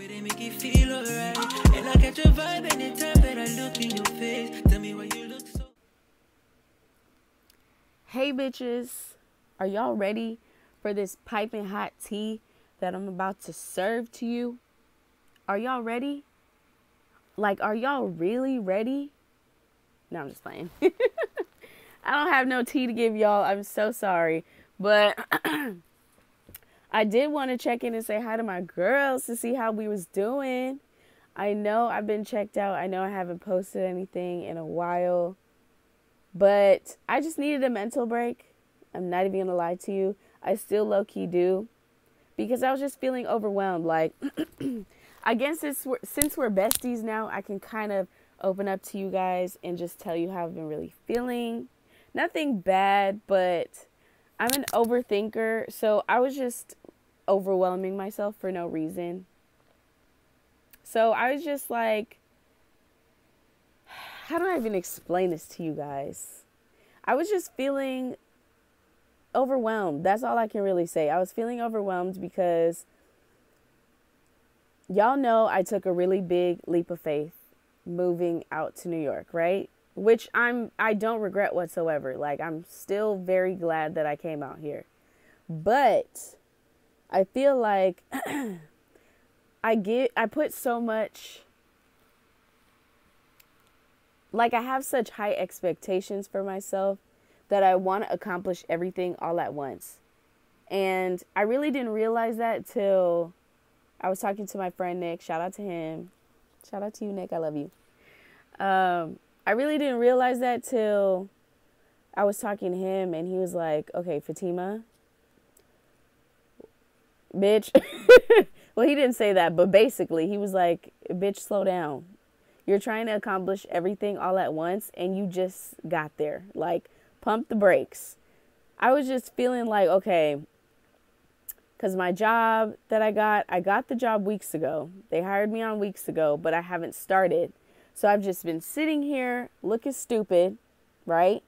They make you feel alright. And I catch a vibe anytime that I look in your face. Tell me why you look so. Hey bitches, are y'all ready for this piping hot tea that I'm about to serve to you? Are y'all ready? Like, are y'all really ready? No, I'm just playing. I don't have no tea to give y'all. I'm so sorry. But I did want to check in and say hi to my girls to see how we was doing. I know I've been checked out. I know I haven't posted anything in a while. But I just needed a mental break. I'm not even going to lie to you. I still low-key do. Because I was just feeling overwhelmed. Like, I guess since we're besties now, I can kind of open up to you guys and just tell you how I've been really feeling. Nothing bad, but I'm an overthinker. So I was just overwhelming myself for no reason. So I was just like, how do I even explain this to you guys? I was just feeling overwhelmed. That's all I can really say. I was feeling overwhelmed because y'all know I took a really big leap of faith moving out to New York, right? Which I don't regret whatsoever. Like, I'm still very glad that I came out here. But I feel like I put so much, like, I have such high expectations for myself that I want to accomplish everything all at once. And I really didn't realize that till I was talking to my friend Nick. Shout out to him. Shout out to you, Nick. I love you. I really didn't realize that till I was talking to him, and he was like, okay, Fatima, bitch. Well, he didn't say that, but basically he was like, bitch, slow down. You're trying to accomplish everything all at once, and you just got there. Like, pump the brakes. I was just feeling like, okay, because my job that I got the job weeks ago. They hired me on weeks ago, but I haven't started. So I've just been sitting here looking stupid, right?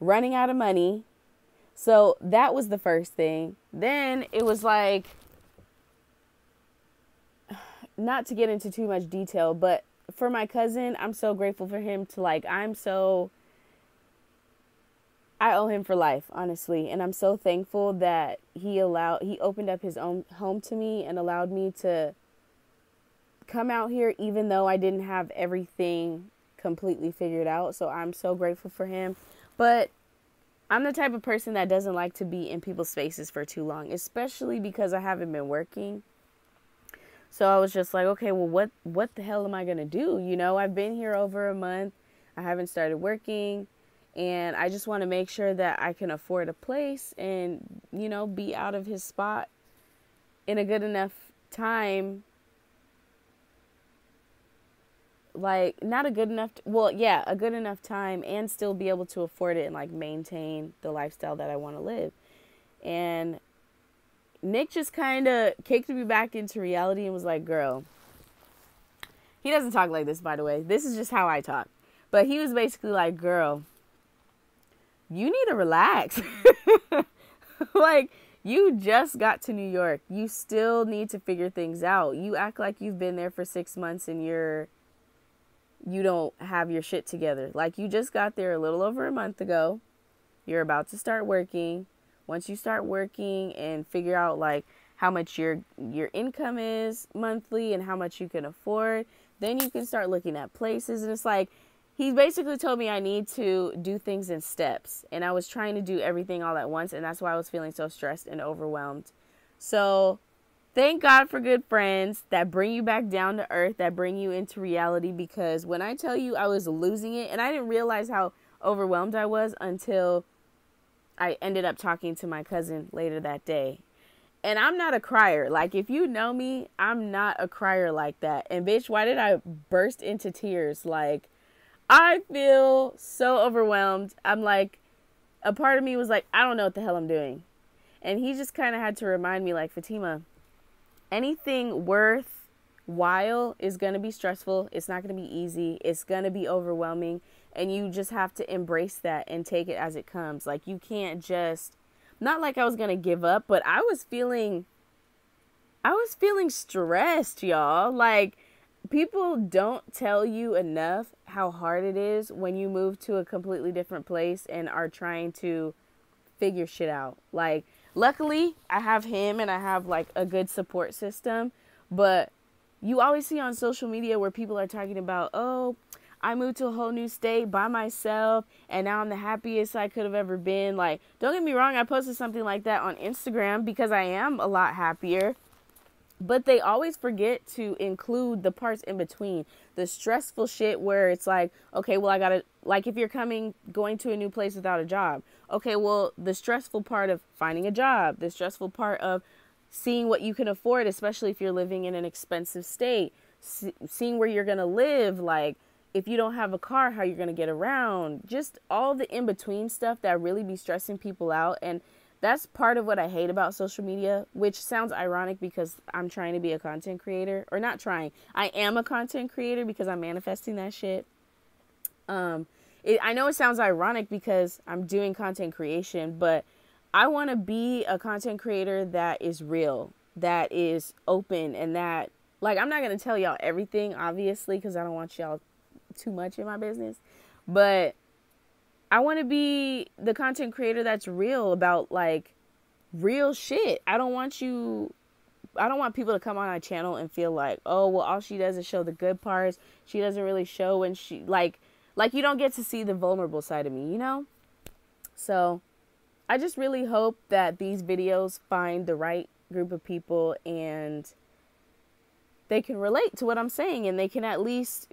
Running out of money. So that was the first thing. Then it was like, not to get into too much detail, but for my cousin, I'm so grateful for him to I owe him for life, honestly. And I'm so thankful that he opened up his own home to me and allowed me to come out here, even though I didn't have everything completely figured out. So I'm so grateful for him. But I'm the type of person that doesn't like to be in people's spaces for too long, especially because I haven't been working. So I was just like, okay, well, what the hell am I going to do? You know, I've been here over a month. I haven't started working. And I just want to make sure that I can afford a place and, you know, be out of his spot in a good enough time. Like, not a good enough, a good enough time, and still be able to afford it and, like, maintain the lifestyle that I want to live. And Nick just kind of kicked me back into reality and was like, girl, he doesn't talk like this, by the way. This is just how I talk. But he was basically like, girl, you need to relax. Like, you just got to New York. You still need to figure things out. You act like you've been there for 6 months and you don't have your shit together. Like, you just got there a little over a month ago. You're about to start working. Once you start working and figure out, like, how much your income is monthly and how much you can afford, then you can start looking at places. And it's like, he basically told me I need to do things in steps. And I was trying to do everything all at once. And that's why I was feeling so stressed and overwhelmed. So thank God for good friends that bring you back down to earth, that bring you into reality. Because when I tell you I was losing it, and I didn't realize how overwhelmed I was until I ended up talking to my cousin later that day. And I'm not a crier. Like, if you know me, I'm not a crier like that. And bitch, why did I burst into tears? Like, I feel so overwhelmed. I'm like, a part of me was like, I don't know what the hell I'm doing. And he just kind of had to remind me, like, Fatima, anything worthwhile is going to be stressful. It's not going to be easy. It's going to be overwhelming. And you just have to embrace that and take it as it comes. Like, you can't just, not like I was going to give up, but I was feeling I was feeling stressed, y'all. Like, people don't tell you enough how hard it is when you move to a completely different place and are trying to figure shit out. Like, luckily, I have him and I have like a good support system, but you always see on social media where people are talking about, oh, I moved to a whole new state by myself and now I'm the happiest I could have ever been. Like, don't get me wrong, I posted something like that on Instagram because I am a lot happier. But they always forget to include the parts in between. The stressful shit where it's like, okay, well, I gotta, like, if you're going to a new place without a job. Okay, well, the stressful part of finding a job. The stressful part of seeing what you can afford, especially if you're living in an expensive state. Seeing where you're gonna live, like, if you don't have a car, how you're gonna get around. Just all the in-between stuff that really be stressing people out. And that's part of what I hate about social media, which sounds ironic because I'm trying to be a content creator. Or not trying. I am a content creator because I'm manifesting that shit. I know it sounds ironic because I'm doing content creation, but I want to be a content creator that is real, that is open, and that, like, I'm not going to tell y'all everything, obviously, because I don't want y'all too much in my business. But I want to be the content creator that's real about, like, real shit. I don't want people to come on my channel and feel like, oh, well, all she does is show the good parts. She doesn't really show when she, like you don't get to see the vulnerable side of me, you know? So I just really hope that these videos find the right group of people and they can relate to what I'm saying and they can at least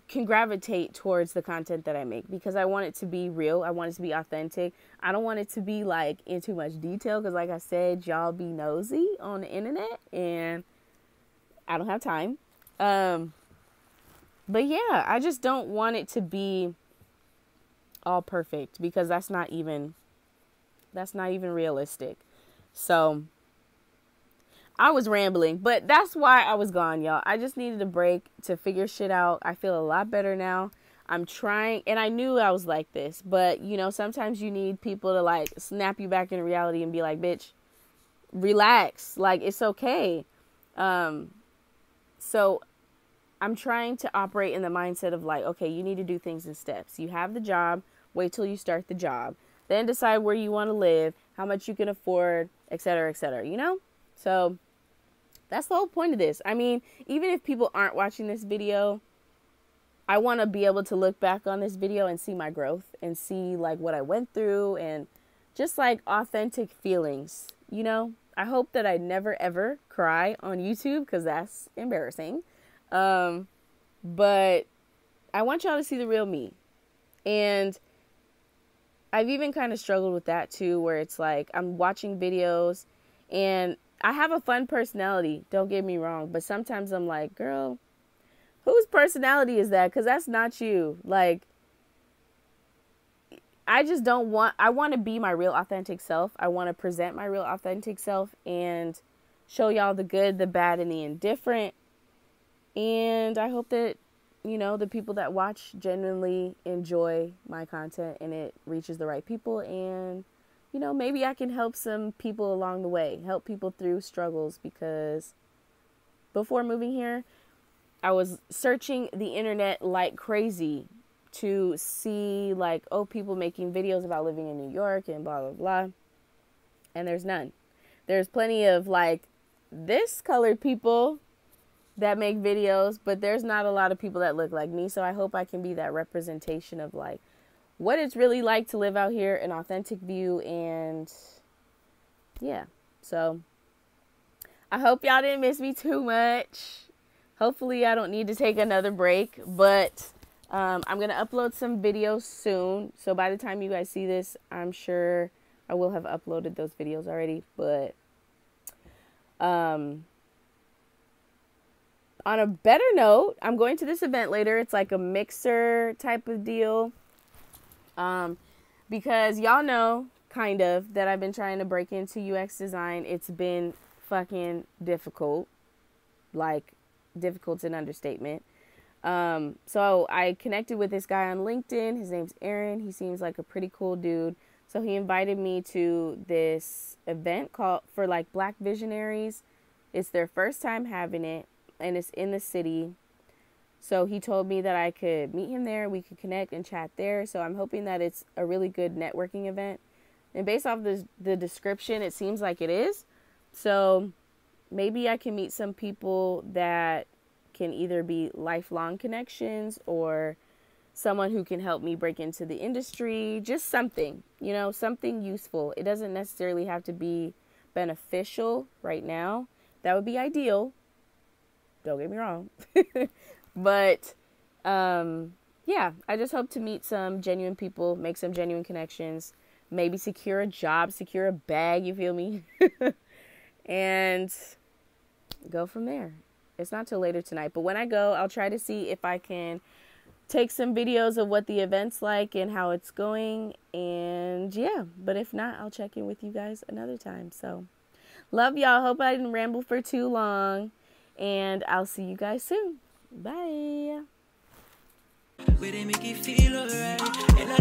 can gravitate towards the content that I make because I want it to be real. I want it to be authentic. I don't want it to be like in too much detail because, like I said, y'all be nosy on the internet and I don't have time. But yeah, I just don't want it to be all perfect because that's not even realistic. So I was rambling, but that's why I was gone, y'all. I just needed a break to figure shit out. I feel a lot better now. I'm trying, and I knew I was like this, but, you know, sometimes you need people to, like, snap you back into reality and be like, bitch, relax. Like, it's okay. So I'm trying to operate in the mindset of, like, okay, you need to do things in steps. You have the job. Wait till you start the job. Then decide where you want to live, how much you can afford, et cetera, you know? So that's the whole point of this. I mean, even if people aren't watching this video, I want to be able to look back on this video and see my growth and see, like, what I went through and just, like, authentic feelings, you know? I hope that I never, ever cry on YouTube because that's embarrassing. But I want y'all to see the real me. And I've even kind of struggled with that, too, where it's like I'm watching videos and I have a fun personality, don't get me wrong, but sometimes I'm like, girl, whose personality is that? Because that's not you. Like, I want to be my real authentic self. I want to present my real authentic self and show y'all the good, the bad, and the indifferent. And I hope that, you know, the people that watch genuinely enjoy my content and it reaches the right people and, you know, maybe I can help some people along the way, help people through struggles because before moving here, I was searching the internet like crazy to see like, oh, people making videos about living in New York and blah, blah, blah. And there's none. There's plenty of like this colored people that make videos, but there's not a lot of people that look like me. So I hope I can be that representation of like, what it's really like to live out here, an authentic view, and yeah. So I hope y'all didn't miss me too much. Hopefully I don't need to take another break, but I'm going to upload some videos soon. So by the time you guys see this, I'm sure I will have uploaded those videos already, but on a better note, I'm going to this event later. It's like a mixer type of deal. Because y'all know, kind of, that I've been trying to break into UX design. It's been fucking difficult. Like, difficult's an understatement. So I connected with this guy on LinkedIn. His name's Aaron. He seems like a pretty cool dude. So he invited me to this event called for like Black Visionaries. It's their first time having it, and it's in the city. So he told me that I could meet him there, we could connect and chat there. So I'm hoping that it's a really good networking event. And based off the description, it seems like it is. So maybe I can meet some people that can either be lifelong connections or someone who can help me break into the industry. Just something, you know, something useful. It doesn't necessarily have to be beneficial right now. That would be ideal. Don't get me wrong. But, yeah, I just hope to meet some genuine people, make some genuine connections, maybe secure a job, secure a bag, you feel me? And go from there. It's not till later tonight, but when I go, I'll try to see if I can take some videos of what the event's like and how it's going. And yeah, but if not, I'll check in with you guys another time. So love y'all. Hope I didn't ramble for too long, and I'll see you guys soon. Bye. Where they make you feel alright. And I